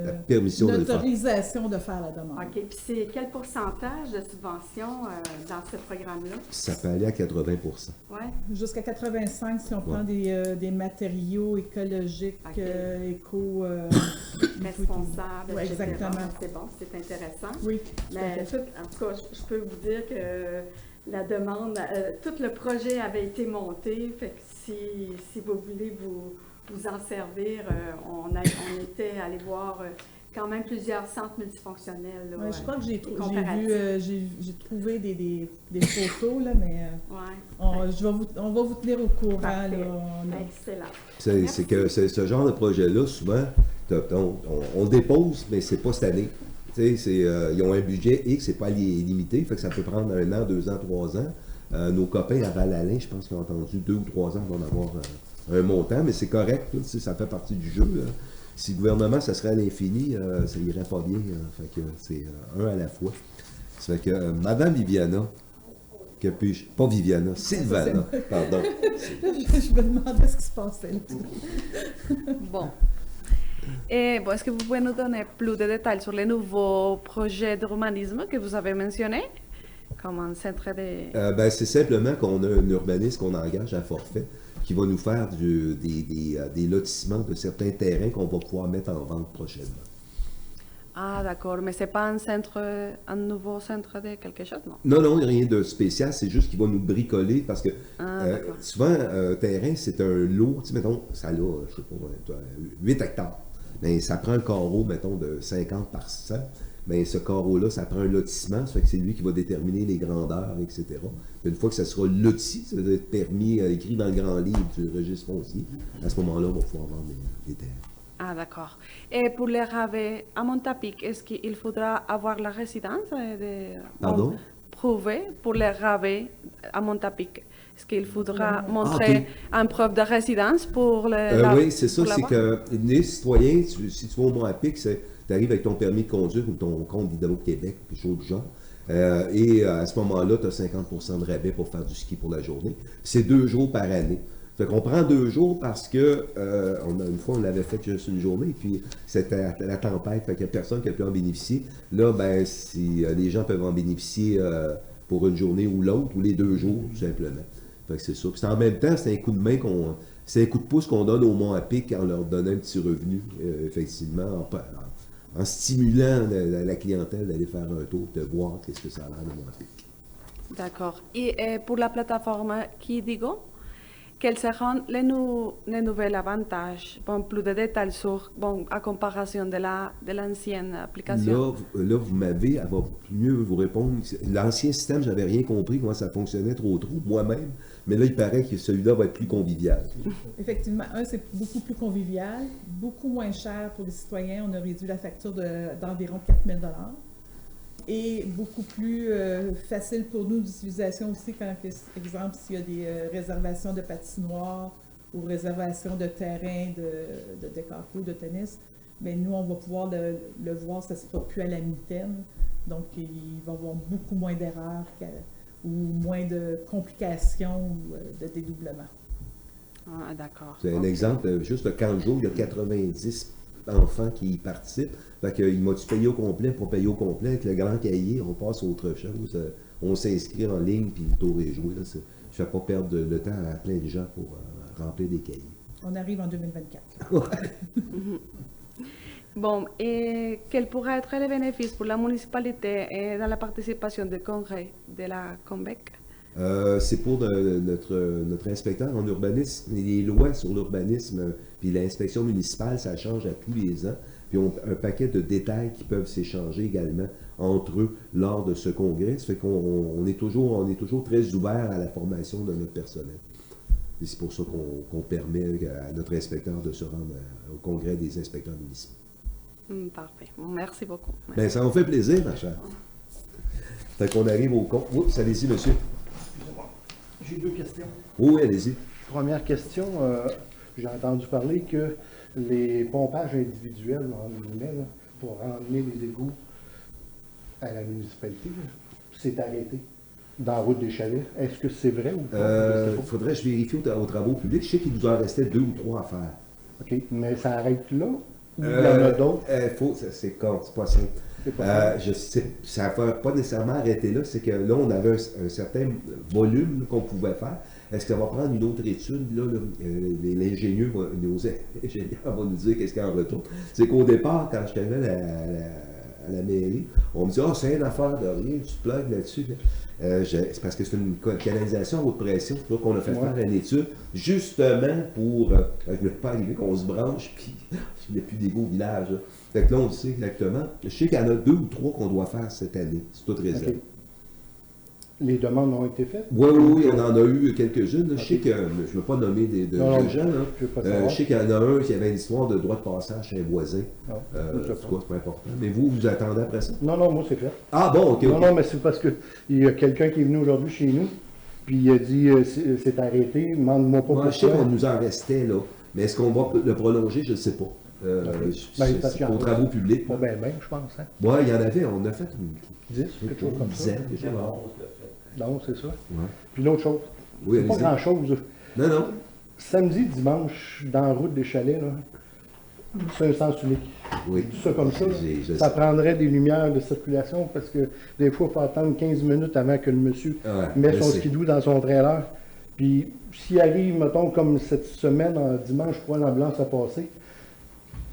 La permission une de le faire. autorisation de faire la demande. OK. Puis c'est quel pourcentage de subvention dans ce programme-là? Ça peut aller à 80%. Oui. Jusqu'à 85 si on prend des matériaux écologiques, Ok. Responsable, Oui, etc. exactement. C'est bon, c'est intéressant. Oui, Mais tout à fait. en tout cas, je peux vous dire que la demande, tout le projet avait été monté, fait que si vous voulez vous en servir, on était allé voir quand même plusieurs centres multifonctionnels. Là, Ouais, je crois que j'ai comparatifs. j'ai trouvé des photos, là, mais Ouais. on va vous tenir au courant. Parfait. Là, Excellent. C'est que ce genre de projet-là, souvent, on le dépose, mais c'est pas cette année. Ils ont un budget X, c'est pas limité, fait que ça peut prendre 1 an, 2 ans, 3 ans. Nos copains à Val-Alain, je pense qu'ils ont attendu 2 ou 3 ans pour en avoir un montant, mais c'est correct, là, ça fait partie du jeu. Là. Si le gouvernement, ça serait à l'infini, ça irait pas bien. Fait que c'est un à la fois. Ça fait que Madame Viviana, que puis-je? Pas Viviana, Sylvana, pardon. je me demandais ce qui se passait là. Bon. Est-ce que vous pouvez nous donner plus de détails sur les nouveaux projets de romanisme que vous avez mentionnés, comme un centre de... C'est simplement qu'on a un urbaniste qu'on engage à forfait qui va nous faire des lotissements de certains terrains qu'on va pouvoir mettre en vente prochainement. Ah, d'accord, mais c'est pas un nouveau centre de quelque chose, non? Non, rien de spécial, c'est juste qu'il va nous bricoler parce que d'accord. souvent, un terrain, c'est un lot, tu sais, mettons, ça a, je sais pas, 8 hectares. Mais ça prend un carreau, mettons, de 50 par 100. Mais ce carreau-là, ça prend un lotissement, ça fait que c'est lui qui va déterminer les grandeurs, etc. Puis une fois que ça sera loti, ça va être permis, écrit dans le grand livre du registre foncier, à ce moment-là, on va pouvoir vendre les terres. Ah, d'accord. Et pour les rabais à Montapic, est-ce qu'il faudra avoir la résidence Pardon? Prouver pour les rabais à Montapic? Est-ce qu'il faudra montrer une preuve de résidence pour oui, c'est ça. C'est que les citoyens, si tu vas au Montapic, tu arrives avec ton permis de conduire ou ton compte d'Hydro-Québec, quelque chose du genre. Et à ce moment-là, tu as 50% de rabais pour faire du ski pour la journée. C'est 2 jours par année. Fait qu'on prend 2 jours parce que une fois, on l'avait fait juste une journée, puis c'était la tempête, fait qu'il n'y a personne qui a pu en bénéficier. Là, si les gens peuvent en bénéficier pour une journée ou l'autre, ou les 2 jours, tout simplement. Fait que c'est ça. Puis en même temps, c'est un coup de main c'est un coup de pouce qu'on donne au Mont-à-Pic en leur donnant un petit revenu, effectivement, en stimulant la clientèle d'aller faire un tour, de voir qu'est-ce que ça a l'air de Mont-à-Pic. D'accord. Et pour la plateforme Kidigo, quels seront les nouveaux avantages? Bon, plus de détails sur, bon, à comparaison de l'ancienne application. Là, vous m'avez, elle va mieux vous répondre. L'ancien système, j'avais rien compris comment ça fonctionnait trop moi-même. Mais là, il paraît que celui-là va être plus convivial. Effectivement, c'est beaucoup plus convivial, beaucoup moins cher pour les citoyens. On a réduit la facture d'environ 4 000 $ et beaucoup plus facile pour nous d'utilisation aussi quand, par exemple, s'il y a des réservations de patinoires ou réservations de terrain de décathlon, de tennis. Bien, nous, on va pouvoir le voir, ça ne sera plus à la mitaine. Donc, il va y avoir beaucoup moins d'erreurs ou moins de complications ou de dédoublement. Ah, d'accord. C'est un exemple, juste le camp de jour, il y a 90 enfants qui y participent. Fait qu'il m'a-tu payé au complet, pas payé au complet, avec le grand cahier, on passe à autre chose. On s'inscrit en ligne, puis le tour est joué. Là, je ne fais pas perdre le temps à plein de gens pour remplir des cahiers. On arrive en 2024. Bon, et quels pourraient être les bénéfices pour la municipalité dans la participation des congrès de la COMBEC? C'est pour notre inspecteur en urbanisme. Les lois sur l'urbanisme puis l'inspection municipale, ça change à tous les ans. Puis un paquet de détails qui peuvent s'échanger également entre eux lors de ce congrès. Ça fait qu'on est toujours très ouvert à la formation de notre personnel. Et c'est pour ça qu'on permet à notre inspecteur de se rendre au congrès des inspecteurs municipaux. Parfait. Bon, merci beaucoup. Merci. Bien, ça nous fait plaisir, ma chère. Fait qu'on arrive au compte. Oups, allez-y, monsieur. Excusez-moi. J'ai 2 questions. Oui, allez-y. Première question, j'ai entendu parler que les pompages individuels, en guillemets, là, pour ramener les égouts à la municipalité, c'est arrêté dans la route des Chalets. Est-ce que c'est vrai ou pas? Il faudrait que je vérifie aux travaux publics. Je sais qu'il nous en restait 2 ou 3 à faire. OK, mais ça arrête là? Ou il y en a d'autres? C'est pas simple. Ça ne va pas nécessairement arrêter là, c'est que là, on avait un certain volume qu'on pouvait faire. Est-ce que ça va prendre une autre étude? Là, l'ingénieur, nos ingénieurs vont nous dire qu'est-ce qu'il y a en retour. C'est qu'au départ, quand je arrivé à la mairie, on me dit « Ah, c'est une affaire de rien, tu te plugues là-dessus. » C'est parce que c'est une canalisation à haute pression. C'est là qu'on a fait faire une étude, justement pour ne pas arriver qu'on se branche, puis il n'y a plus d'égout au village. Là. Fait que là, on le sait exactement. Je sais qu'il y en a 2 ou 3 qu'on doit faire cette année. C'est toute réserve. Okay. Les demandes ont été faites? Oui, on en a eu quelques-unes. Okay. Je sais que, je ne veux pas nommer de gens, je sais qu'il y en a un qui avait une histoire de droit de passage chez un voisin. C'est pas important. Mais vous attendez après ça? Non, moi c'est fait. Ah bon, ok. Non, mais c'est parce qu'il y a quelqu'un qui est venu aujourd'hui chez nous, puis il a dit c'est arrêté, demande-moi pas pourquoi. Je sais qu'on nous en restait là, mais est-ce qu'on va le prolonger? Je ne sais pas. C'est aux travaux publics. Pas bien, je pense. Hein? Oui, il y en avait, on a fait 10, quelque chose comme ça. Non, c'est ça. Ouais. Puis l'autre chose, c'est pas grand-chose. Non. Samedi, dimanche, dans la route des Chalets, là, c'est un sens unique. Oui. Tout ça comme ça, ça prendrait des lumières de circulation parce que des fois, il faut attendre 15 minutes avant que le monsieur mette son skidoo dans son trailer. Puis s'il arrive, mettons, comme cette semaine, en dimanche, je crois, l'ambulance a passé,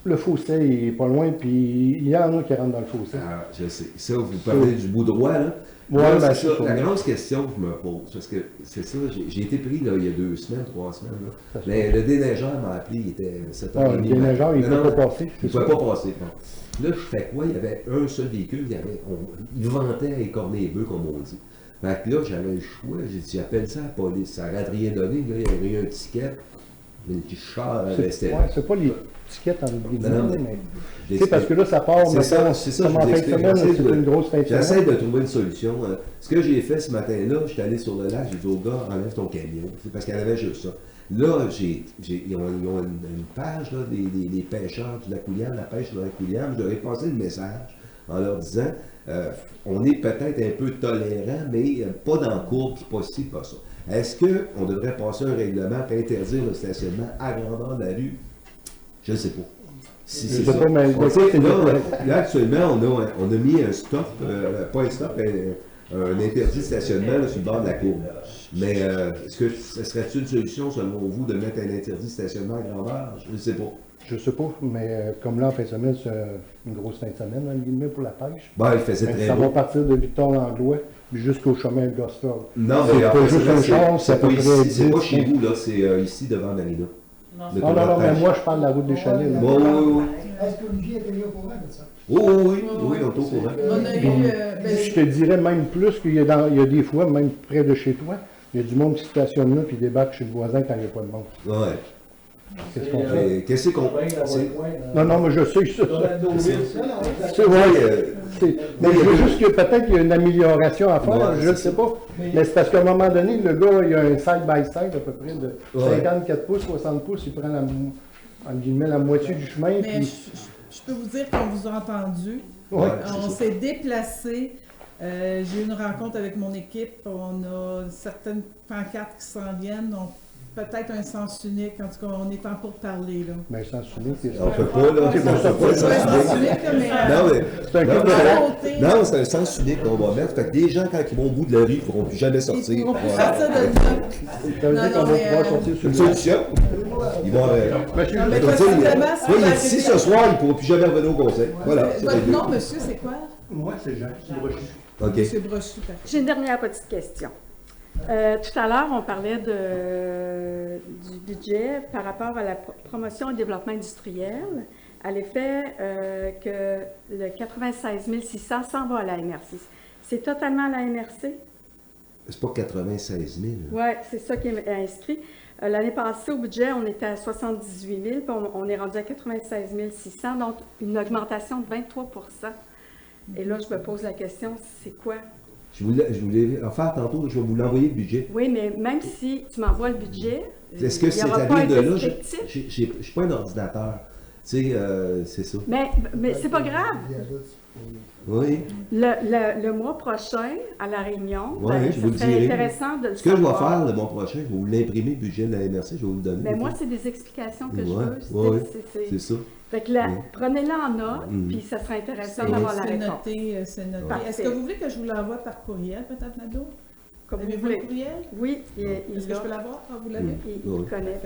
le fossé est pas loin, puis il y en a qui rentrent dans le fossé. Ah, je sais. Ça, vous parlez du bout droit, là. Oui, c'est ça. La grosse question que je me pose, parce que c'est ça, j'ai été pris là, il y a 2 semaines, 3 semaines. Là. Mais le déneigeur m'a appelé, il était 7h30. Le déneigeur, il ne pouvait pas passer. Il ne pouvait pas passer. Bon. Là, je fais quoi? Il y avait un seul véhicule, il vantait les cornets-bœufs, comme on dit. Fait que là, j'avais le choix, j'ai dit, j'appelle ça à la police. Ça n'aurait rien donné, là, il y avait eu un ticket. Le petit char restait là. C'est pas les tickets en guillemets, mais c'est parce que là, ça part. C'est ça, comme en fin de semaine, c'est une grosse fin de semaine. J'essaie de trouver une solution. Ce que j'ai fait ce matin-là, j'étais allé sur le lac, j'ai dit au gars, enlève ton camion. C'est parce qu'il y en avait juste ça. Là, ils ont une page là, des pêcheurs du lac William, la pêche du lac William. Je leur ai passé le message en leur disant, on est peut-être un peu tolérant, mais pas dans le cours, pas ci, pas ça. Est-ce qu'on devrait passer un règlement pour interdire le stationnement à grandeur de la rue? Je ne sais pas. Si c'est ça. Là, actuellement, on a mis un stop, pas un stop, un interdit de stationnement là, sur le bord de la cour. Mais est-ce que ce serait-il une solution, selon vous, de mettre un interdit de stationnement à grandeur? Je ne sais pas. Je sais pas, mais comme là, en fin de semaine, c'est une grosse fin de semaine, entre guillemets, pour la pêche. Ben, il faisait très Ça beau. va partir de Victor-Langlois jusqu'au chemin de Gosford. Non, c'est mais pas juste un char, c'est à peu près c'est pas 10, chez vous, là, c'est ici devant Marina. Non, mais moi, je parle de la route des Chalets. Là. Oui. Est-ce qu'Olivier était au courant de ça? Oui, on est au courant. On a eu, Je te dirais même plus qu'il y a des fois, même près de chez toi, il y a du monde qui stationne là puis débarque chez le voisin quand il n'y a pas de monde. Ouais. C'est ce qu'on fait. Mais qu'est-ce qu'on fait? Non, mais je sais ça. C'est vrai. Mais je veux juste que peut-être qu'il y a une amélioration à faire, Ouais, je ne sais pas. Mais c'est parce qu'à un moment donné, le gars, il a un side-by-side à peu près de Ouais. 54 pouces, 60 pouces, il prend entre guillemets, la moitié du chemin. mais Puis... je peux vous dire qu'on vous a entendu. Ouais, On s'est déplacé. J'ai eu une rencontre avec mon équipe. On a certaines pancartes qui s'en viennent. Donc, peut-être un sens unique. En tout cas, on est en pourparlers, là. Mais sans souvenir, c'est On peut pas, là. C'est On pour ça peut pas le que sens sens unique. unique, là, mais, Non, mais. c'est un Non, coup de côté. non, c'est un sens unique qu'on va mettre. Fait que des gens, quand ils vont au bout de la rue, ils ne pourront plus jamais Ils sortir. pourront plus Voilà. sortir de là. Ça veut dire qu'on va pouvoir sortir sur Une le solution. Ils vont. Monsieur, Non, mais Donc, possiblement, ça oui, va ici arriver. ce soir, ils ne pourront plus jamais revenir au conseil. Voilà. c'est Votre réglé. nom, monsieur, c'est quoi? moi, c'est Jean. OK. Monsieur Brochu, parfait. J'ai une dernière petite question. Tout à l'heure, on parlait du budget par rapport à la promotion et développement industriel, à l'effet que le 96 600 s'en va à la MRC. C'est totalement à la MRC? C'est pas 96 000. Oui, c'est ça qui est inscrit. L'année passée, au budget, on était à 78 000, puis on est rendu à 96 600, donc une augmentation de 23 Et là, je me pose la question, c'est quoi? Je voulais en faire tantôt, je vais vous l'envoyer le budget. Oui, mais même si tu m'envoies le budget, Est-ce que il c'est n'y aura la pas un ville de là? descriptif. Je ne suis pas un ordinateur. Tu sais, c'est ça. Mais c'est pas grave. Oui. Le mois prochain, à La Réunion, Ouais, ben, je vous le ça serait dirai. intéressant de le Ce que je vais savoir. faire le mois prochain, je vais vous l'imprimer, le budget de la MRC, je vais vous le donner. Mais moi, c'est des explications que je Ouais, veux. ouais, C'est- c'est ça. Fait que là, Ouais. prenez-le en note, Mhm. puis ça serait intéressant C'est d'avoir la c'est réponse. noté, c'est noté. Parfait. Est-ce que vous voulez que je vous l'envoie par courriel, peut-être, Nado? Comme vous Avez-vous le voulez. courriel? Oui, il Est-ce que je peux l'a. l'avoir? Ah, vous l'avez? Il Ouais. connaît.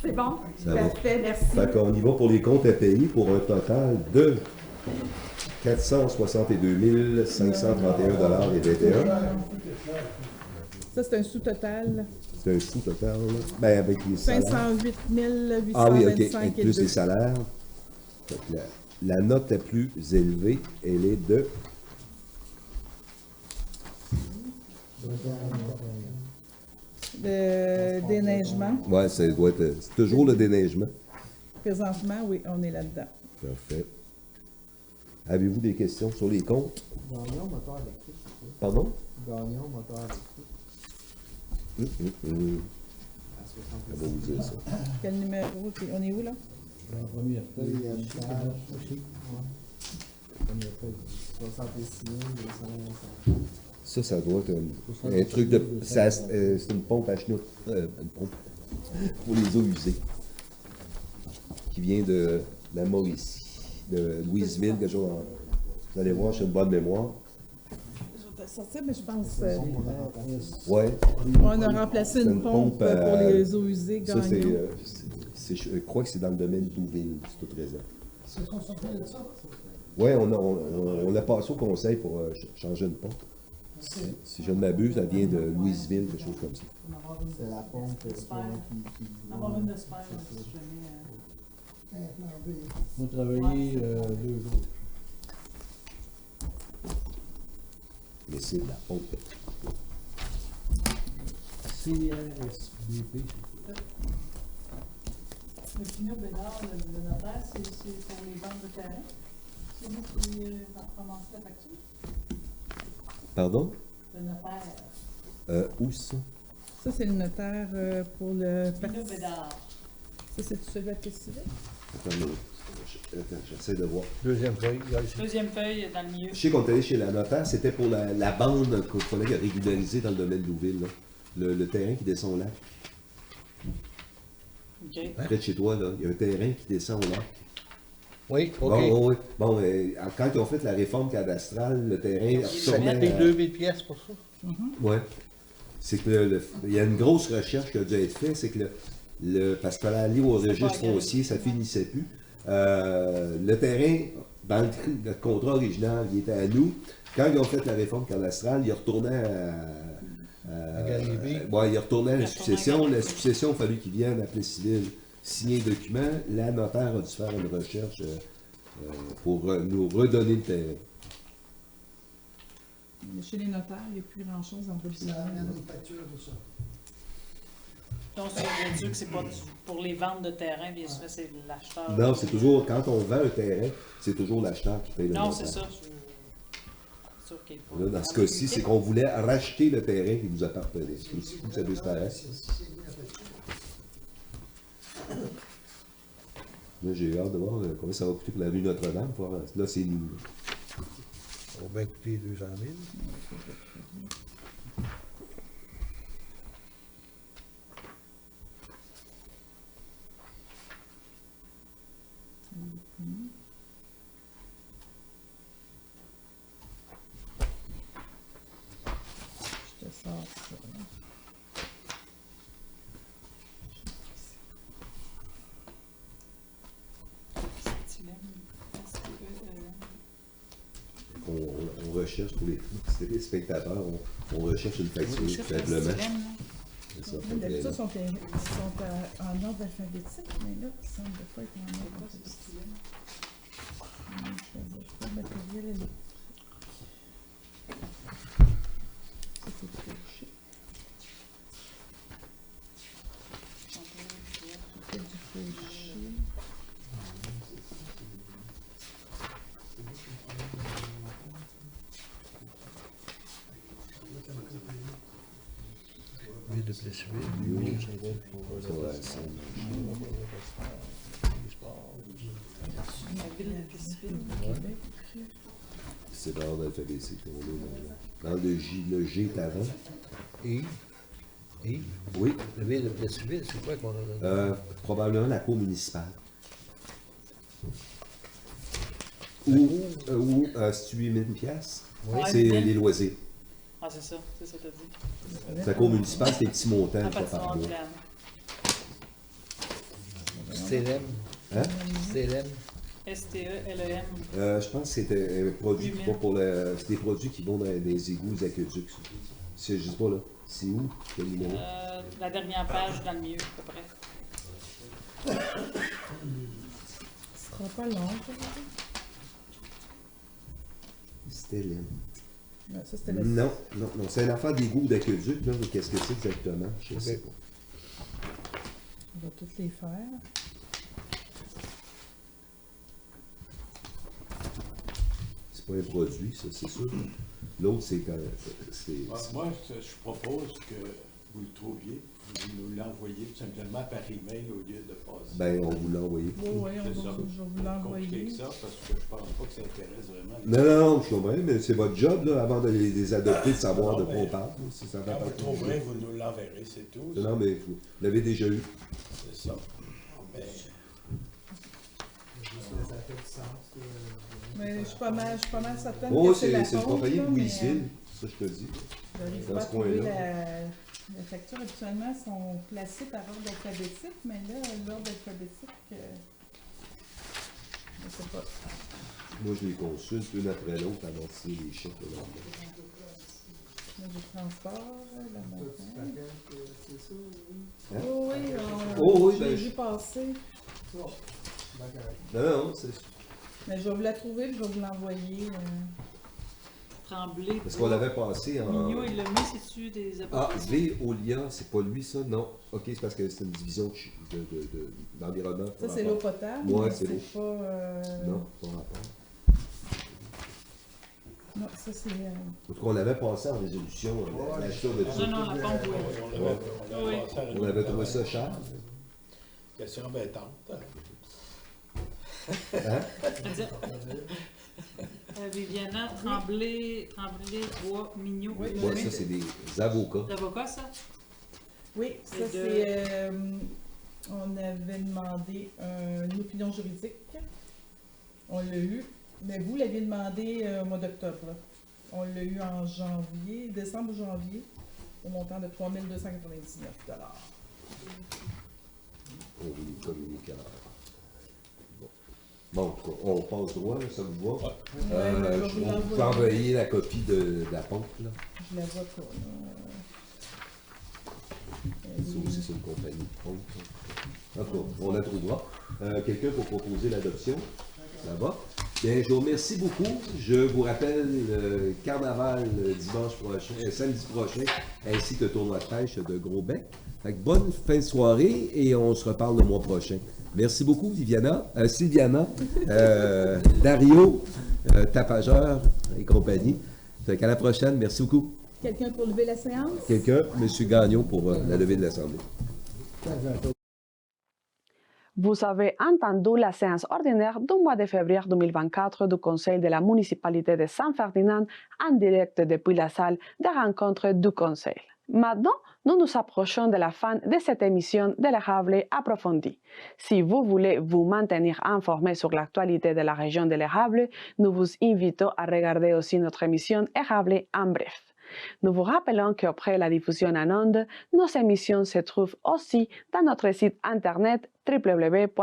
C'est bon? Ça va. Parfait, merci. Fait qu'on y va pour les comptes à payer pour un total de 462 531 et 21. Ça, c'est un sous-total. C'est un sous-total, là. Ben, avec les salaires. 508 825 Ah oui, OK. Avec et plus deux. les salaires. Fait que la note la plus élevée, elle est de... Le déneigement. Ouais, ça doit être... C'est toujours le déneigement. Présentement, oui, on est là-dedans. Parfait. Avez-vous des questions sur les comptes? Gagnon, moteur électrique, c'est quoi? Pardon? Gagnon, moteur électrique, à Ça va vous dire ça. Quel numéro? On est où, là? la première feuille, il y a une page. La première feuille, 66 225. Ça doit être un truc de... c'est une pompe à chenoute. Une pompe pour les eaux usées. Qui vient de la Mauricie, de Louisville, quelque chose. Vous allez voir, j'ai une bonne mémoire. Je vais te le sortir, mais je pense... Ouais. on a remplacé une pompe pour les eaux usées, Ça, c'est, Gagnon. je crois que c'est dans le domaine d'Ouville, c'est toute raison. Ils se sont sortis de ça? Oui, on a passé au conseil pour changer une pompe. Si je ne m'abuse, ça vient de Louisville, quelque chose comme ça. C'est la pompe qui Avoir une espère, si jamais... Vous travaillez 2 jours. Mais c'est de la pompe. CRSBP. Le Pinot Bédard, le notaire, c'est pour les ventes de terrain. C'est nous qui ramassons la facture. Pardon? Le notaire. Où ça? Ça, c'est le notaire pour le... Pinot Bédard. Ça, c'est celui à Tessivet? Attends, j'essaie de voir. Deuxième feuille, là, ici. Deuxième feuille dans le milieu. Je sais qu'on est allé chez la notaire, c'était pour la bande qu'il fallait régulariser dans le domaine d'Ouville. Le terrain qui descend au lac. OK. Près de chez toi, là, il y a un terrain qui descend au lac. Oui, OK. Bon, oui. Bon, quand ils ont fait la réforme cadastrale, le terrain Ça met des 2000 pièces pour ça? Oui. C'est que il y a une grosse recherche qui a dû être faite, c'est que parce qu'il fallait aller au registre foncier, ça ne finissait plus. Le terrain, dans le contrat original, il était à nous. Quand ils ont fait la réforme cadastrale, ils retournaient il retournait à la succession. La succession, il a fallu qu'ils viennent appeler civil, signer le document. La notaire a dû faire une recherche pour nous redonner le terrain. Mais chez les notaires, il n'y a plus grand-chose en plus. Ça amène une facture de ça. Donc, ça veut dire que c'est pas pour les ventes de terrain, bien sûr, c'est l'acheteur. Non, c'est toujours, quand on vend un terrain, c'est toujours l'acheteur qui paye le Non, notaire. c'est ça. C'est sûr qu'il est pas. Là, dans ce cas-ci, c'est qu'on voulait racheter le terrain qui nous appartenait. C'est aussi fou que ça disparaisse. Là, j'ai hâte de voir combien ça va coûter pour la rue Notre-Dame. Là, c'est nous. Ça va bien coûter 200 000. Je te sors ça. On recherche pour les spectateurs, on recherche une facture, tout simplement. C'est ça. D'habitude, ils sont en ordre alphabétique, mais là, ça ne doit pas être en ordre alphabétique. Je peux mettre le matériel. C'est touché. C'est du touché. Ville de Plessisville, ça va être pour La ville de Plessisville, au Québec. C'est dans l'ordre alphabétique. Dans le G est avant. Et? Oui. La ville de Plessisville, c'est quoi qu'on a? Probablement la cour municipale. Ou si tu 8 000 piastres, c'est les loisirs. Ah, c'est ça t'as dit. La cour municipale, c'est des petits montants, En pas par mois. Stélem. Hein? Stélem. STELEM. Je pense que c'était un produit qui va pour c'est des produits qui vont dans les égouts, les aqueducs. Je sais pas là. C'est où? Quel numéro? La dernière page dans le milieu, à peu près. Ce sera pas long, ça. Stélem. Non, ça, c'était Non. C'est une affaire d'égouts d'aqueduc, là. Qu'est-ce que c'est exactement? Je sais pas. On va toutes les faire. C'est pas un produit, ça, c'est sûr. L'autre, c'est quand. Moi, je propose que vous le trouviez, vous nous l'envoyez tout simplement par email au lieu de passer. Ben, on vous l'a envoyé. Oui, je vais vous l'envoyer. Compliqué que ça, parce que je pense pas que ça intéresse vraiment. Non, je comprends, mais c'est votre job, là, avant de les adopter, de savoir de quoi on parle. Si ça va Quand pas vous le trouverez, vous nous l'enverrez, c'est tout. Non, mais vous l'avez déjà eu. C'est ça. Mais... Ça fait du sens. Mais je suis pas mal certaine Oh, que c'est la une faute, compagnie de là, mais, Louisville, ça je te dis. j'arrive Dans pas à ce trouver coin-là. la facture. Habituellement, sont placées par ordre alphabétique, mais là, l'ordre alphabétique, je sais pas. Moi, je les consulte une après l'autre avant de signer les chèques. Là. Là, j'ai transport, la montagne. C'est ça, oui. Hein? Oh, oui, Oh, oui, je l'ai ben, vu passer. Bon, d'accord. Non, c'est... Mais je vais vous la trouver et je vais vous l'envoyer. Tremblay. Parce qu'on l'avait passé en... Mignot, il l'a mis, c'est-tu des Ah, abonnés? V. Olia, c'est pas lui ça? Non. Ok, c'est parce que c'est une division d'environnement. Ça, c'est l'eau potable. Ouais, mais c'est l'eau. pas. Non, pas rapport. Non, ça, c'est. En tout cas, on l'avait passé en résolution, l'achat de ça. Non, la pompe, oui. On avait trouvé ça cher. Question embêtante. Hein? Viviana, Tremblay, Bois, Mignot. Oui, Ouais, ça, c'est des avocats. L'avocat, ça? Oui, ça, Et de- c'est. On avait demandé une opinion juridique On l'a eu, mais vous l'aviez demandé au mois d'octobre. On l'a eu en janvier, décembre ou janvier, au montant de 3 299 $. On vous les communique alors. Bon, on passe droit, là, ça vous va? Je vais vous envoyer la copie de la pompe, là. Je la vois pas, là. Ça aussi, c'est une compagnie de pompe. D'accord, on la trouvera. Quelqu'un pour proposer l'adoption? Ça va? Bien, je vous remercie beaucoup. Je vous rappelle le carnaval dimanche prochain, samedi prochain, ainsi que le tournoi de pêche de Gros-Bec. Fait que bonne fin de soirée et on se reparle le mois prochain. Merci beaucoup, Sylviana, Dario, Tapageur et compagnie. Fait qu'à la prochaine, merci beaucoup. Quelqu'un pour lever la séance? Quelqu'un, M. Gagnon, pour la levée de l'Assemblée. Vous avez entendu la séance ordinaire du mois de février 2024 du Conseil de la municipalité de Saint-Ferdinand en direct depuis la salle de rencontre du Conseil. Maintenant, nous nous approchons de la fin de cette émission de l'Érable approfondie. Si vous voulez vous maintenir informé sur l'actualité de la région de l'Érable, nous vous invitons à regarder aussi notre émission Érable en bref. Nous vous rappelons qu'après la diffusion en ondes, nos émissions se trouvent aussi dans notre site internet www.tvce.org.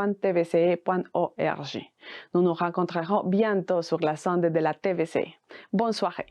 Nous nous rencontrerons bientôt sur la sonde de la TVC. Bonne soirée.